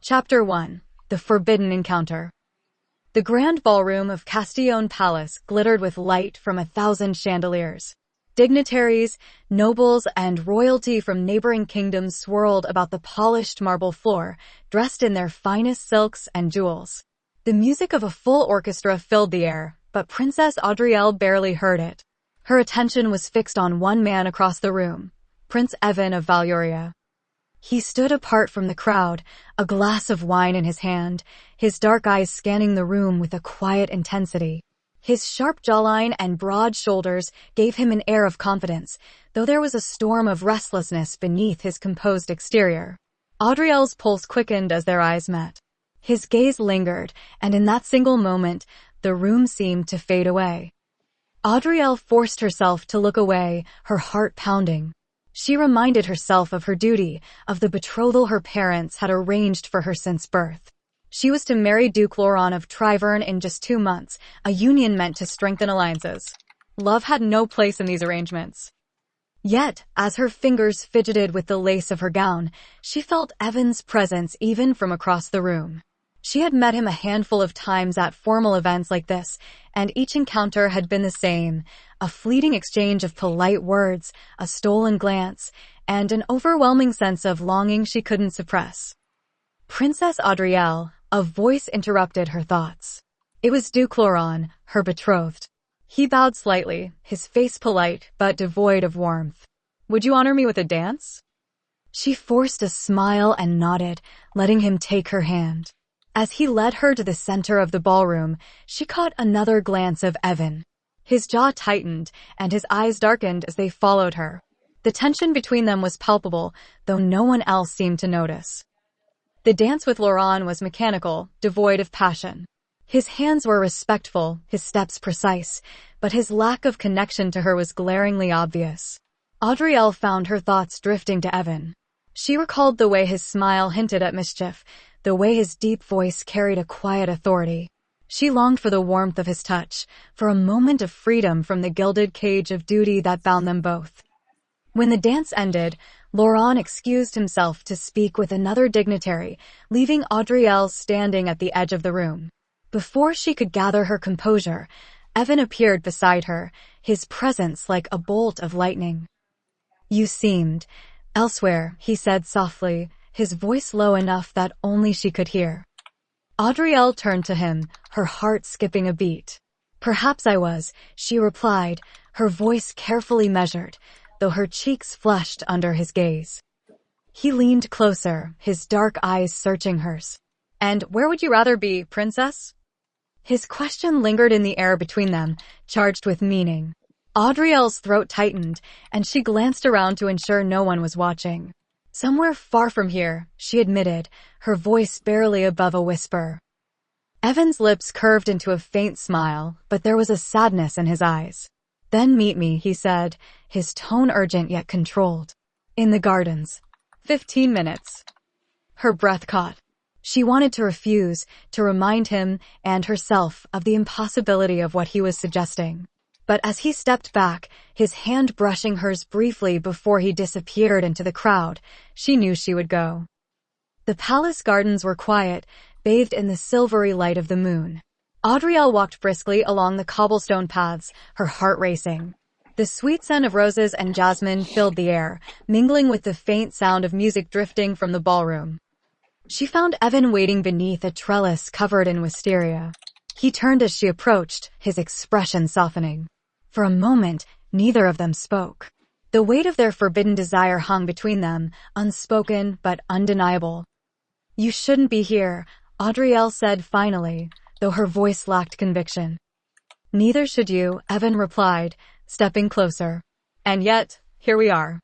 Chapter 1. The Forbidden Encounter. The grand ballroom of Castillon Palace glittered with light from 1,000 chandeliers. Dignitaries, nobles, and royalty from neighboring kingdoms swirled about the polished marble floor, dressed in their finest silks and jewels. The music of a full orchestra filled the air, but Princess Audrielle barely heard it. Her attention was fixed on one man across the room, Prince Evan of Valeoria. He stood apart from the crowd, a glass of wine in his hand, his dark eyes scanning the room with a quiet intensity. His sharp jawline and broad shoulders gave him an air of confidence, though there was a storm of restlessness beneath his composed exterior. Audrielle's pulse quickened as their eyes met. His gaze lingered, and in that single moment, the room seemed to fade away. Audrielle forced herself to look away, her heart pounding. She reminded herself of her duty, of the betrothal her parents had arranged for her since birth. She was to marry Duke Laurent of Triverne in just 2 months, a union meant to strengthen alliances. Love had no place in these arrangements. Yet, as her fingers fidgeted with the lace of her gown, she felt Evan's presence even from across the room. She had met him a handful of times at formal events like this, and each encounter had been the same, a fleeting exchange of polite words, a stolen glance, and an overwhelming sense of longing she couldn't suppress. Princess Audrielle, a voice interrupted her thoughts. It was Duke Laurent, her betrothed. He bowed slightly, his face polite but devoid of warmth. "Would you honor me with a dance?" She forced a smile and nodded, letting him take her hand. As he led her to the center of the ballroom, she caught another glance of Evan. His jaw tightened, and his eyes darkened as they followed her. The tension between them was palpable, though no one else seemed to notice. The dance with Laurent was mechanical, devoid of passion. His hands were respectful, his steps precise, but his lack of connection to her was glaringly obvious. Audrielle found her thoughts drifting to Evan. She recalled the way his smile hinted at mischief, the way his deep voice carried a quiet authority. She longed for the warmth of his touch, for a moment of freedom from the gilded cage of duty that bound them both. When the dance ended, Laurent excused himself to speak with another dignitary, leaving Audrielle standing at the edge of the room. Before she could gather her composure, Evan appeared beside her, his presence like a bolt of lightning. "You seemed elsewhere," he said softly, his voice low enough that only she could hear. Audrielle turned to him, her heart skipping a beat. "Perhaps I was," she replied, her voice carefully measured, though her cheeks flushed under his gaze. He leaned closer, his dark eyes searching hers. "And where would you rather be, princess?" His question lingered in the air between them, charged with meaning. Audrielle's throat tightened, and she glanced around to ensure no one was watching. "Somewhere far from here," she admitted, her voice barely above a whisper. Evan's lips curved into a faint smile, but there was a sadness in his eyes. "Then meet me," he said, his tone urgent yet controlled. "In the gardens. 15 minutes. Her breath caught. She wanted to refuse, to remind him and herself of the impossibility of what he was suggesting. But as he stepped back, his hand brushing hers briefly before he disappeared into the crowd, she knew she would go. The palace gardens were quiet, bathed in the silvery light of the moon. Audrielle walked briskly along the cobblestone paths, her heart racing. The sweet scent of roses and jasmine filled the air, mingling with the faint sound of music drifting from the ballroom. She found Evan waiting beneath a trellis covered in wisteria. He turned as she approached, his expression softening. For a moment, neither of them spoke. The weight of their forbidden desire hung between them, unspoken but undeniable. "You shouldn't be here," Audrielle said finally, though her voice lacked conviction. "Neither should you," Evan replied, stepping closer. "And yet, here we are."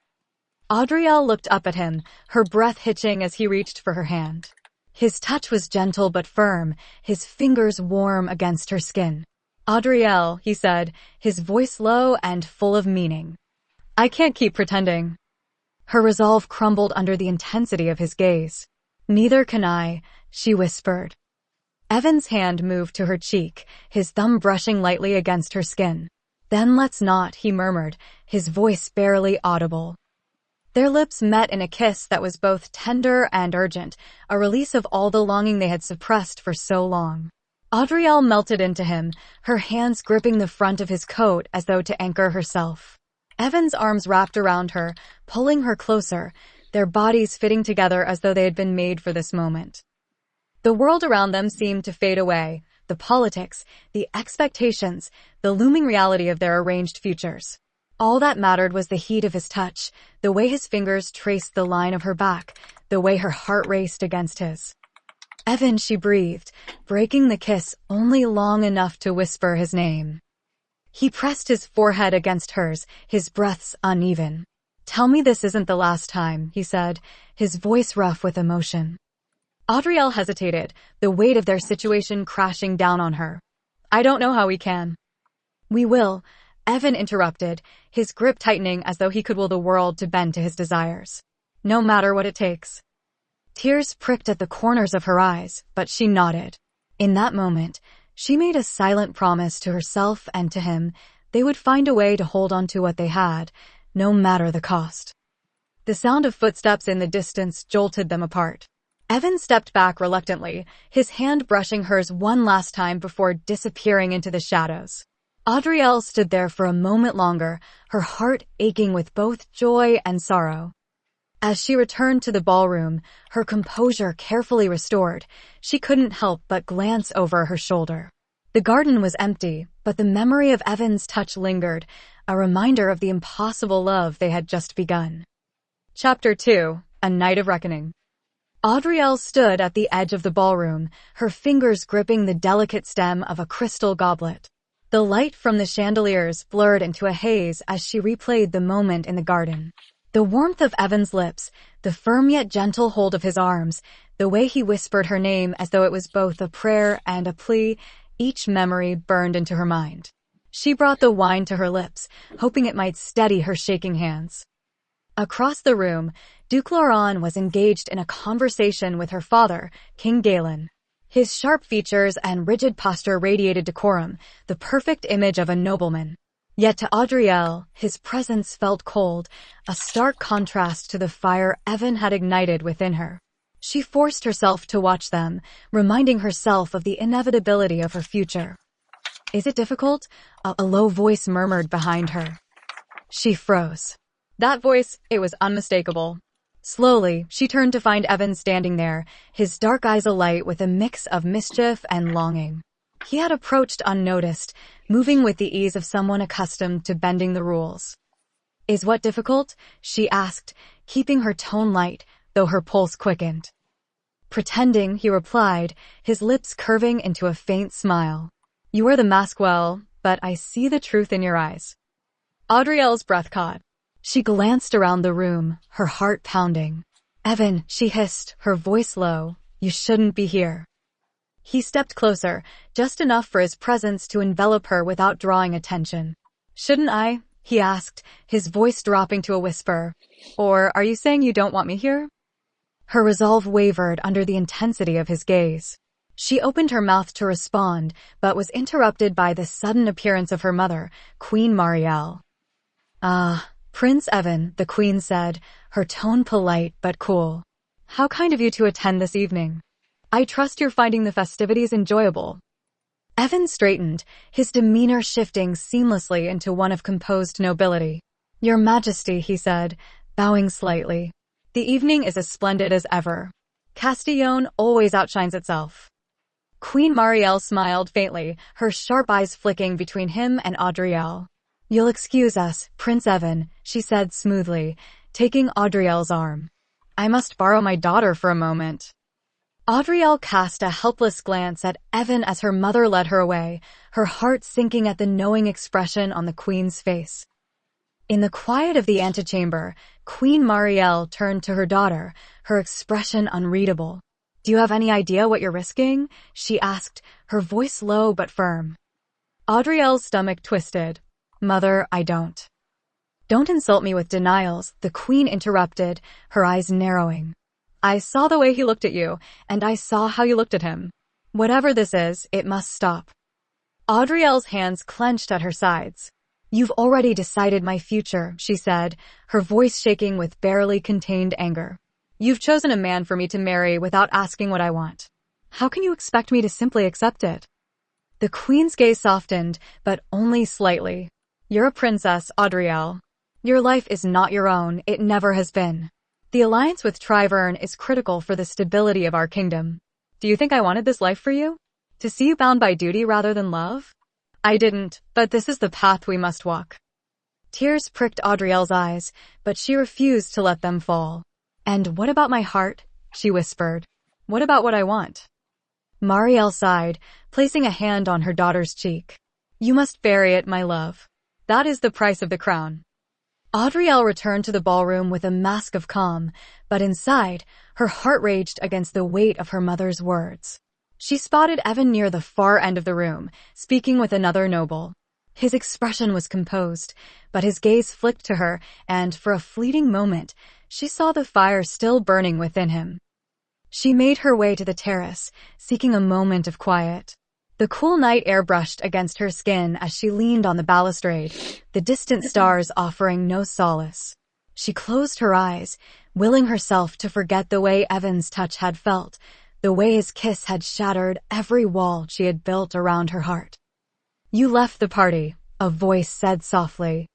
Audrielle looked up at him, her breath hitching as he reached for her hand. His touch was gentle but firm, his fingers warm against her skin. "Audrielle," he said, his voice low and full of meaning. "I can't keep pretending." Her resolve crumbled under the intensity of his gaze. "Neither can I," she whispered. Evan's hand moved to her cheek, his thumb brushing lightly against her skin. "Then let's not," he murmured, his voice barely audible. Their lips met in a kiss that was both tender and urgent, a release of all the longing they had suppressed for so long. Audrielle melted into him, her hands gripping the front of his coat as though to anchor herself. Evan's arms wrapped around her, pulling her closer, their bodies fitting together as though they had been made for this moment. The world around them seemed to fade away, the politics, the expectations, the looming reality of their arranged futures. All that mattered was the heat of his touch, the way his fingers traced the line of her back, the way her heart raced against his. Evan, she breathed, breaking the kiss only long enough to whisper his name. He pressed his forehead against hers, his breaths uneven. "Tell me this isn't the last time," he said, his voice rough with emotion. Audrielle hesitated, the weight of their situation crashing down on her. "I don't know how we can." "We will," Evan interrupted, his grip tightening as though he could will the world to bend to his desires. "No matter what it takes." Tears pricked at the corners of her eyes, but she nodded. In that moment, she made a silent promise to herself and to him they would find a way to hold on to what they had, no matter the cost. The sound of footsteps in the distance jolted them apart. Evan stepped back reluctantly, his hand brushing hers one last time before disappearing into the shadows. Audrielle stood there for a moment longer, her heart aching with both joy and sorrow. As she returned to the ballroom, her composure carefully restored, she couldn't help but glance over her shoulder. The garden was empty, but the memory of Evan's touch lingered, a reminder of the impossible love they had just begun. Chapter 2: A Night of Reckoning. Audrielle stood at the edge of the ballroom, her fingers gripping the delicate stem of a crystal goblet. The light from the chandeliers blurred into a haze as she replayed the moment in the garden. The warmth of Evan's lips, the firm yet gentle hold of his arms, the way he whispered her name as though it was both a prayer and a plea, each memory burned into her mind. She brought the wine to her lips, hoping it might steady her shaking hands. Across the room, Duke Laurent was engaged in a conversation with her father, King Galen. His sharp features and rigid posture radiated decorum, the perfect image of a nobleman. Yet to Audrielle, his presence felt cold, a stark contrast to the fire Evan had ignited within her. She forced herself to watch them, reminding herself of the inevitability of her future. "Is it difficult?" A low voice murmured behind her. She froze. That voice, it was unmistakable. Slowly, she turned to find Evan standing there, his dark eyes alight with a mix of mischief and longing. He had approached unnoticed, moving with the ease of someone accustomed to bending the rules. "Is what difficult?" she asked, keeping her tone light, though her pulse quickened. "Pretending," he replied, his lips curving into a faint smile. "You wear the mask well, but I see the truth in your eyes." Audrielle's breath caught. She glanced around the room, her heart pounding. "Evan," she hissed, her voice low, "you shouldn't be here." He stepped closer, just enough for his presence to envelop her without drawing attention. "Shouldn't I?" he asked, his voice dropping to a whisper. "Or are you saying you don't want me here?" Her resolve wavered under the intensity of his gaze. She opened her mouth to respond, but was interrupted by the sudden appearance of her mother, Queen Marielle. "Ah, Prince Evan," the Queen said, her tone polite but cool. "How kind of you to attend this evening. I trust you're finding the festivities enjoyable." Evan straightened, his demeanor shifting seamlessly into one of composed nobility. "Your Majesty," he said, bowing slightly. "The evening is as splendid as ever. Castillon always outshines itself." Queen Marielle smiled faintly, her sharp eyes flicking between him and Audrielle. "You'll excuse us, Prince Evan," she said smoothly, taking Audrielle's arm. "I must borrow my daughter for a moment." Audrielle cast a helpless glance at Evan as her mother led her away, her heart sinking at the knowing expression on the Queen's face. In the quiet of the antechamber, Queen Marielle turned to her daughter, her expression unreadable. "Do you have any idea what you're risking?" she asked, her voice low but firm. Audrielle's stomach twisted. "Mother, I don't." "Don't insult me with denials," the Queen interrupted, her eyes narrowing. "I saw the way he looked at you, and I saw how you looked at him. Whatever this is, it must stop." Audrielle's hands clenched at her sides. You've already decided my future, she said, her voice shaking with barely contained anger. You've chosen a man for me to marry without asking what I want. How can you expect me to simply accept it? The queen's gaze softened, but only slightly. You're a princess, Audrielle. Your life is not your own, it never has been. The alliance with Triverne is critical for the stability of our kingdom. Do you think I wanted this life for you? To see you bound by duty rather than love? I didn't, but this is the path we must walk. Tears pricked Audrielle's eyes, but she refused to let them fall. And what about my heart? She whispered. What about what I want? Marielle sighed, placing a hand on her daughter's cheek. You must bury it, my love. That is the price of the crown. Audrielle returned to the ballroom with a mask of calm, but inside, her heart raged against the weight of her mother's words. She spotted Evan near the far end of the room, speaking with another noble. His expression was composed, but his gaze flicked to her, and for a fleeting moment, she saw the fire still burning within him. She made her way to the terrace, seeking a moment of quiet. The cool night air brushed against her skin as she leaned on the balustrade, the distant stars offering no solace. She closed her eyes, willing herself to forget the way Evan's touch had felt, the way his kiss had shattered every wall she had built around her heart. You left the party, a voice said softly.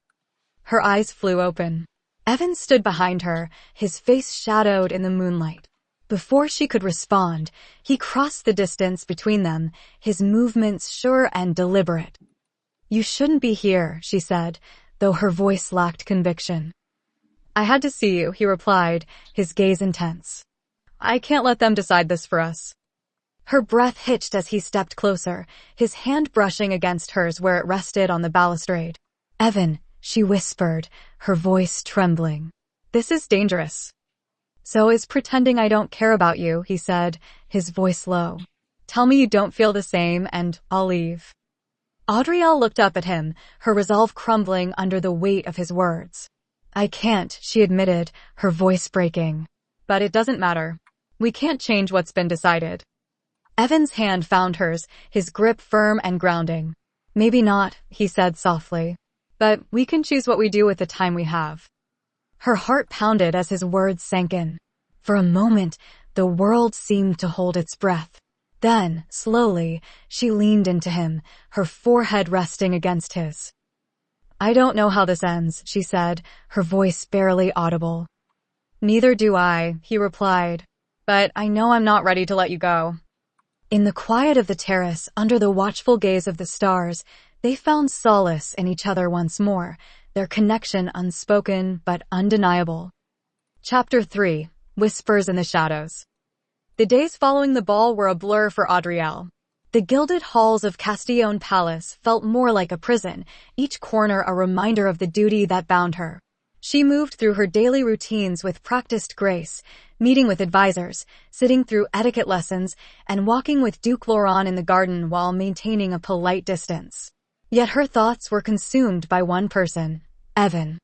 Her eyes flew open. Evan stood behind her, his face shadowed in the moonlight. Before she could respond, he crossed the distance between them, his movements sure and deliberate. You shouldn't be here, she said, though her voice lacked conviction. I had to see you, he replied, his gaze intense. I can't let them decide this for us. Her breath hitched as he stepped closer, his hand brushing against hers where it rested on the balustrade. Evan, she whispered, her voice trembling. This is dangerous. So is pretending I don't care about you, he said, his voice low. Tell me you don't feel the same and I'll leave. Audrielle looked up at him, her resolve crumbling under the weight of his words. I can't, she admitted, her voice breaking. But it doesn't matter. We can't change what's been decided. Evan's hand found hers, his grip firm and grounding. Maybe not, he said softly. But we can choose what we do with the time we have. Her heart pounded as his words sank in. For a moment, the world seemed to hold its breath. Then, slowly, she leaned into him, her forehead resting against his. I don't know how this ends, she said, her voice barely audible. Neither do I, he replied. But I know I'm not ready to let you go. In the quiet of the terrace, under the watchful gaze of the stars, they found solace in each other once more, their connection unspoken but undeniable. Chapter 3. Whispers in the Shadows. The days following the ball were a blur for Audrielle. The gilded halls of Castillon Palace felt more like a prison, each corner a reminder of the duty that bound her. She moved through her daily routines with practiced grace, meeting with advisors, sitting through etiquette lessons, and walking with Duke Laurent in the garden while maintaining a polite distance. Yet her thoughts were consumed by one person, Evan.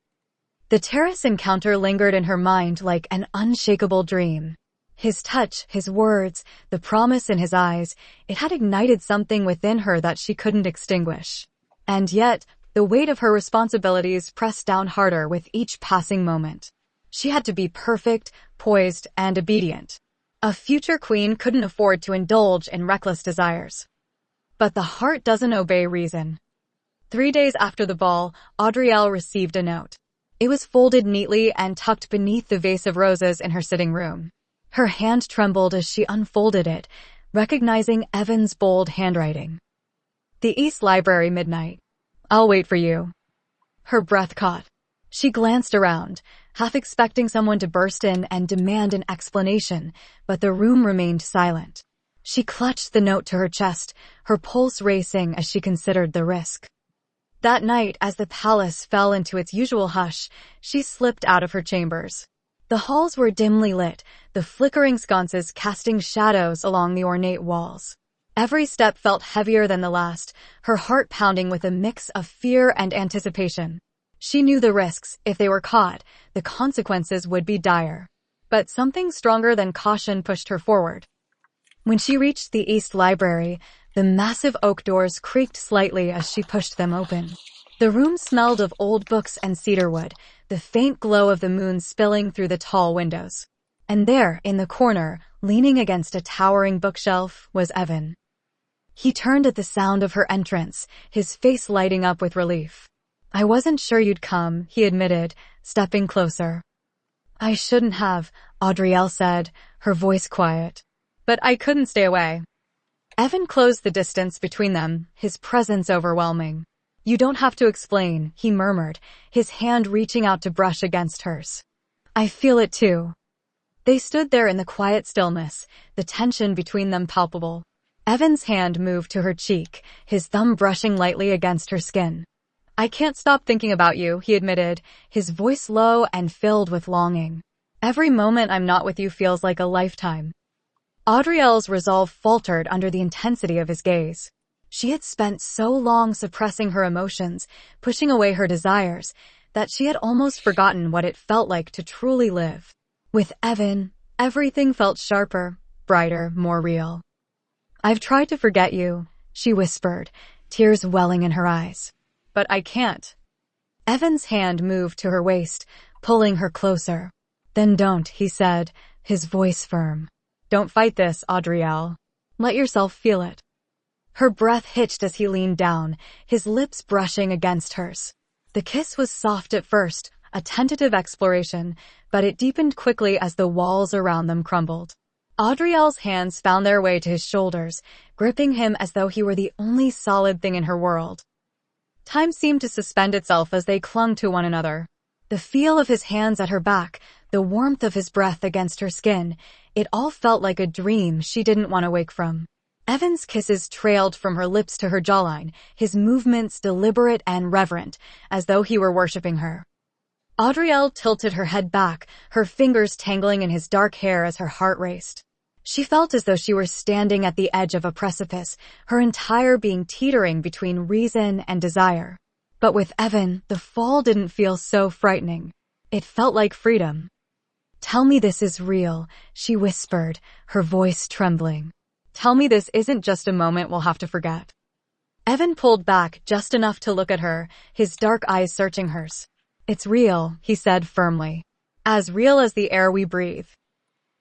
The terrace encounter lingered in her mind like an unshakable dream. His touch, his words, the promise in his eyes, it had ignited something within her that she couldn't extinguish. And yet, the weight of her responsibilities pressed down harder with each passing moment. She had to be perfect, poised, and obedient. A future queen couldn't afford to indulge in reckless desires. But the heart doesn't obey reason. 3 days after the ball, Audrielle received a note. It was folded neatly and tucked beneath the vase of roses in her sitting room. Her hand trembled as she unfolded it, recognizing Evan's bold handwriting. The East Library, midnight. I'll wait for you. Her breath caught. She glanced around, half expecting someone to burst in and demand an explanation, but the room remained silent. She clutched the note to her chest, her pulse racing as she considered the risk. That night, as the palace fell into its usual hush, she slipped out of her chambers. The halls were dimly lit, the flickering sconces casting shadows along the ornate walls. Every step felt heavier than the last, her heart pounding with a mix of fear and anticipation. She knew the risks. If they were caught, the consequences would be dire. But something stronger than caution pushed her forward. When she reached the East Library, the massive oak doors creaked slightly as she pushed them open. The room smelled of old books and cedarwood, the faint glow of the moon spilling through the tall windows. And there, in the corner, leaning against a towering bookshelf, was Evan. He turned at the sound of her entrance, his face lighting up with relief. "I wasn't sure you'd come," he admitted, stepping closer. "I shouldn't have," Audrielle said, her voice quiet. "But I couldn't stay away." Evan closed the distance between them, his presence overwhelming. "You don't have to explain," he murmured, his hand reaching out to brush against hers. "I feel it too." They stood there in the quiet stillness, the tension between them palpable. Evan's hand moved to her cheek, his thumb brushing lightly against her skin. "I can't stop thinking about you," he admitted, his voice low and filled with longing. "Every moment I'm not with you feels like a lifetime." Audrielle's resolve faltered under the intensity of his gaze. She had spent so long suppressing her emotions, pushing away her desires, that she had almost forgotten what it felt like to truly live. With Evan, everything felt sharper, brighter, more real. "I've tried to forget you," she whispered, tears welling in her eyes. "But I can't." Evan's hand moved to her waist, pulling her closer. "Then don't," he said, his voice firm. "Don't fight this, Audrielle. Let yourself feel it." Her breath hitched as he leaned down, his lips brushing against hers. The kiss was soft at first, a tentative exploration, but it deepened quickly as the walls around them crumbled. Audrielle's hands found their way to his shoulders, gripping him as though he were the only solid thing in her world. Time seemed to suspend itself as they clung to one another. The feel of his hands at her back, the warmth of his breath against her skin, it all felt like a dream she didn't want to wake from. Evan's kisses trailed from her lips to her jawline, his movements deliberate and reverent, as though he were worshipping her. Audrielle tilted her head back, her fingers tangling in his dark hair as her heart raced. She felt as though she were standing at the edge of a precipice, her entire being teetering between reason and desire. But with Evan, the fall didn't feel so frightening. It felt like freedom. "Tell me this is real," she whispered, her voice trembling. "Tell me this isn't just a moment we'll have to forget." Evan pulled back just enough to look at her, his dark eyes searching hers. "It's real," he said firmly. "As real as the air we breathe."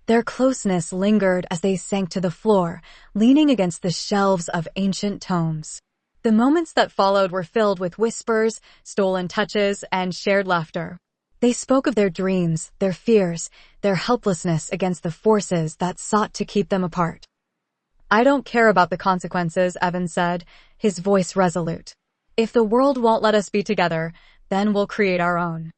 Their closeness lingered as they sank to the floor, leaning against the shelves of ancient tomes. The moments that followed were filled with whispers, stolen touches, and shared laughter. They spoke of their dreams, their fears, their helplessness against the forces that sought to keep them apart. "I don't care about the consequences," Evan said, his voice resolute. "If the world won't let us be together, then we'll create our own."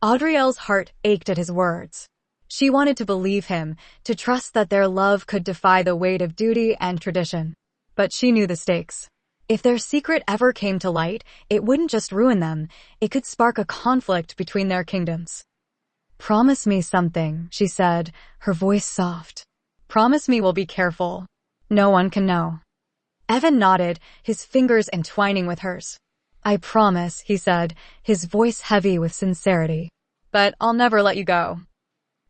Audrielle's heart ached at his words. She wanted to believe him, to trust that their love could defy the weight of duty and tradition. But she knew the stakes. If their secret ever came to light, it wouldn't just ruin them, it could spark a conflict between their kingdoms. "Promise me something," she said, her voice soft. "Promise me we'll be careful. No one can know." Evan nodded, his fingers entwining with hers. "I promise," he said, his voice heavy with sincerity. "But I'll never let you go."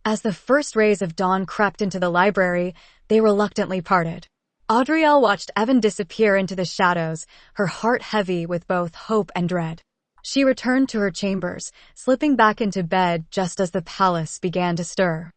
As the first rays of dawn crept into the library, they reluctantly parted. Audrielle watched Evan disappear into the shadows, her heart heavy with both hope and dread. She returned to her chambers, slipping back into bed just as the palace began to stir.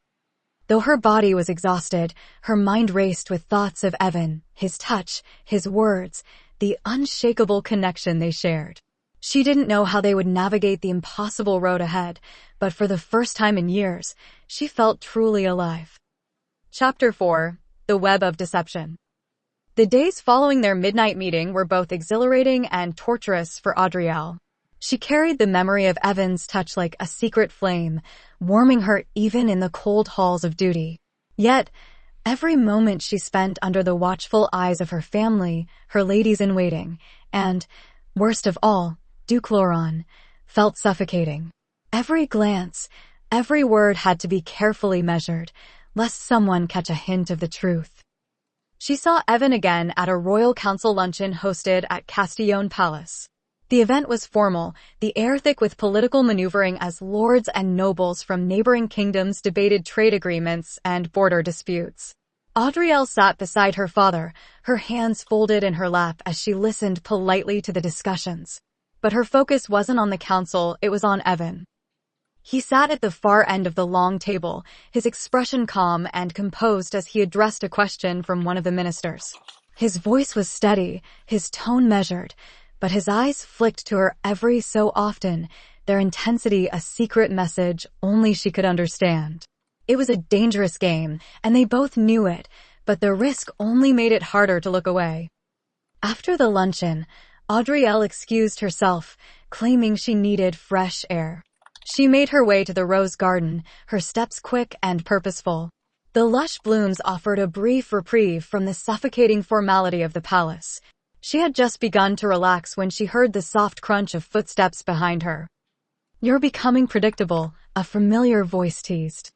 Though her body was exhausted, her mind raced with thoughts of Evan, his touch, his words, the unshakable connection they shared. She didn't know how they would navigate the impossible road ahead, but for the first time in years, she felt truly alive. Chapter 4. The Web of Deception. The days following their midnight meeting were both exhilarating and torturous for Audrielle. She carried the memory of Evan's touch like a secret flame, warming her even in the cold halls of duty. Yet, every moment she spent under the watchful eyes of her family, her ladies-in-waiting, and, worst of all, Duke Laurent, felt suffocating. Every glance, every word had to be carefully measured, lest someone catch a hint of the truth. She saw Evan again at a royal council luncheon hosted at Castillon Palace. The event was formal, the air thick with political maneuvering as lords and nobles from neighboring kingdoms debated trade agreements and border disputes. Audrielle sat beside her father, her hands folded in her lap as she listened politely to the discussions. But her focus wasn't on the council, it was on Evan. He sat at the far end of the long table, his expression calm and composed as he addressed a question from one of the ministers. His voice was steady, his tone measured, but his eyes flicked to her every so often, their intensity a secret message only she could understand. It was a dangerous game, and they both knew it, but the risk only made it harder to look away. After the luncheon, Audrielle excused herself, claiming she needed fresh air. She made her way to the rose garden, her steps quick and purposeful. The lush blooms offered a brief reprieve from the suffocating formality of the palace. She had just begun to relax when she heard the soft crunch of footsteps behind her. "You're becoming predictable," a familiar voice teased.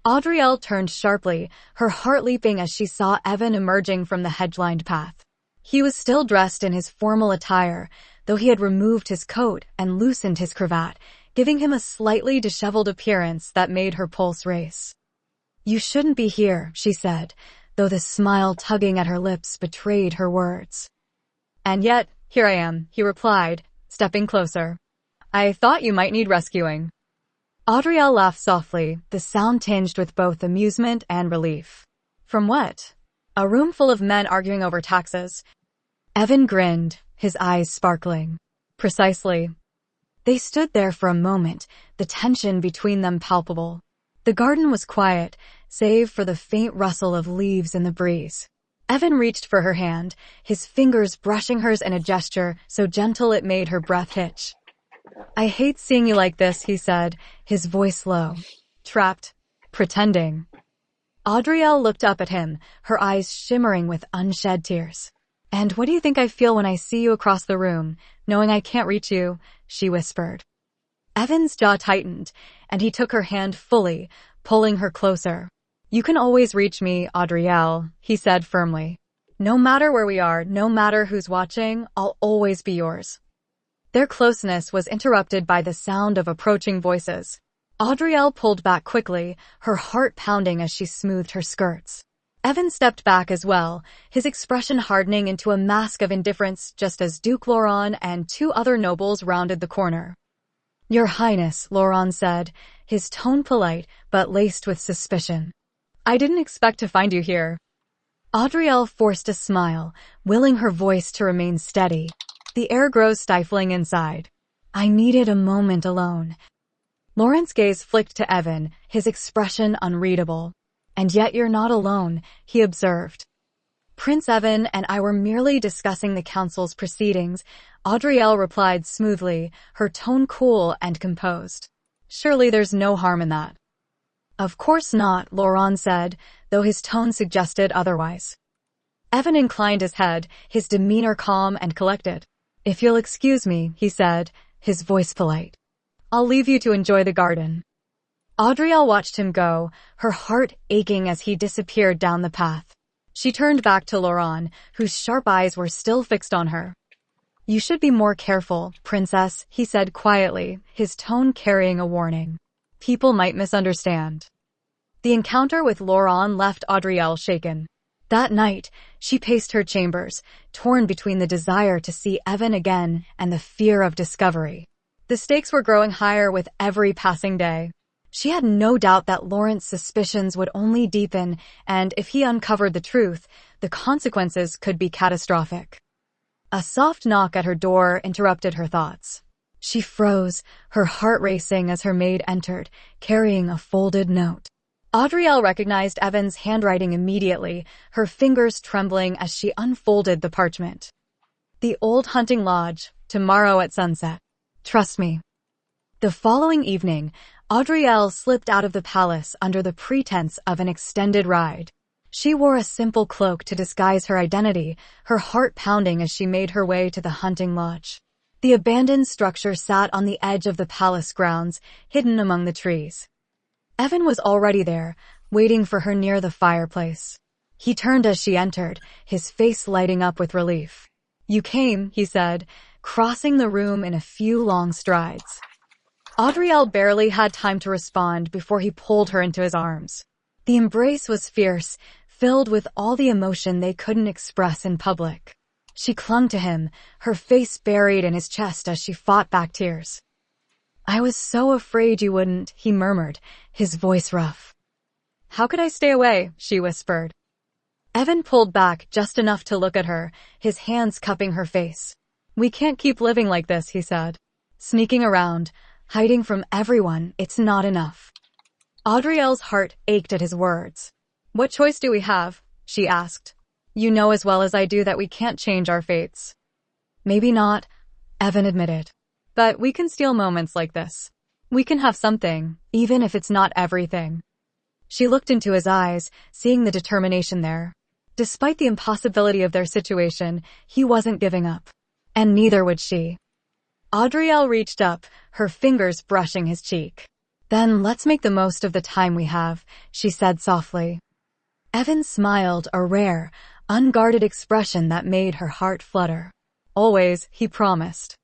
Audrielle turned sharply, her heart leaping as she saw Evan emerging from the hedge-lined path. He was still dressed in his formal attire, though he had removed his coat and loosened his cravat, giving him a slightly disheveled appearance that made her pulse race. "You shouldn't be here," she said, though the smile tugging at her lips betrayed her words. "And yet, here I am," he replied, stepping closer. "I thought you might need rescuing." Audrielle laughed softly, the sound tinged with both amusement and relief. "From what?" "A room full of men arguing over taxes." Evan grinned, his eyes sparkling. "Precisely." They stood there for a moment, the tension between them palpable. The garden was quiet, save for the faint rustle of leaves in the breeze. Evan reached for her hand, his fingers brushing hers in a gesture so gentle it made her breath hitch. "I hate seeing you like this," he said, his voice low. "Trapped. Pretending." Audrielle looked up at him, her eyes shimmering with unshed tears. "And what do you think I feel when I see you across the room, knowing I can't reach you?" she whispered. Evan's jaw tightened, and he took her hand fully, pulling her closer. "You can always reach me, Audrielle," he said firmly. "No matter where we are, no matter who's watching, I'll always be yours." Their closeness was interrupted by the sound of approaching voices. Audrielle pulled back quickly, her heart pounding as she smoothed her skirts. Evan stepped back as well, his expression hardening into a mask of indifference just as Duke Laurent and two other nobles rounded the corner. "Your Highness," Laurent said, his tone polite but laced with suspicion. "I didn't expect to find you here." Audrielle forced a smile, willing her voice to remain steady. "The air grows stifling inside. I needed a moment alone." Laurent's gaze flicked to Evan, his expression unreadable. "And yet you're not alone," he observed. "Prince Evan and I were merely discussing the council's proceedings," Audrielle replied smoothly, her tone cool and composed. "Surely there's no harm in that." "Of course not," Laurent said, though his tone suggested otherwise. Evan inclined his head, his demeanor calm and collected. "If you'll excuse me," he said, his voice polite. "I'll leave you to enjoy the garden." Audrielle watched him go, her heart aching as he disappeared down the path. She turned back to Laurent, whose sharp eyes were still fixed on her. "You should be more careful, Princess," he said quietly, his tone carrying a warning. "People might misunderstand." The encounter with Laurent left Audrielle shaken. That night, she paced her chambers, torn between the desire to see Evan again and the fear of discovery. The stakes were growing higher with every passing day. She had no doubt that Laurent's suspicions would only deepen, and if he uncovered the truth, the consequences could be catastrophic. A soft knock at her door interrupted her thoughts. She froze, her heart racing as her maid entered, carrying a folded note. Audrielle recognized Evan's handwriting immediately, her fingers trembling as she unfolded the parchment. "The Old Hunting Lodge, tomorrow at sunset. Trust me." The following evening, Audrielle slipped out of the palace under the pretense of an extended ride. She wore a simple cloak to disguise her identity, her heart pounding as she made her way to the hunting lodge. The abandoned structure sat on the edge of the palace grounds, hidden among the trees. Evan was already there, waiting for her near the fireplace. He turned as she entered, his face lighting up with relief. "You came," he said, crossing the room in a few long strides. Audrielle barely had time to respond before he pulled her into his arms. The embrace was fierce, filled with all the emotion they couldn't express in public. She clung to him, her face buried in his chest as she fought back tears. "I was so afraid you wouldn't," he murmured, his voice rough. "How could I stay away?" she whispered. Evan pulled back just enough to look at her, his hands cupping her face. "We can't keep living like this," he said. "Sneaking around, hiding from everyone, it's not enough." Audrielle's heart ached at his words. "What choice do we have?" she asked. "You know as well as I do that we can't change our fates." "Maybe not," Evan admitted. "But we can steal moments like this. We can have something, even if it's not everything." She looked into his eyes, seeing the determination there. Despite the impossibility of their situation, he wasn't giving up. And neither would she. Audrielle reached up, her fingers brushing his cheek. "Then let's make the most of the time we have," she said softly. Evan smiled, a rare, unguarded expression that made her heart flutter. "Always," he promised.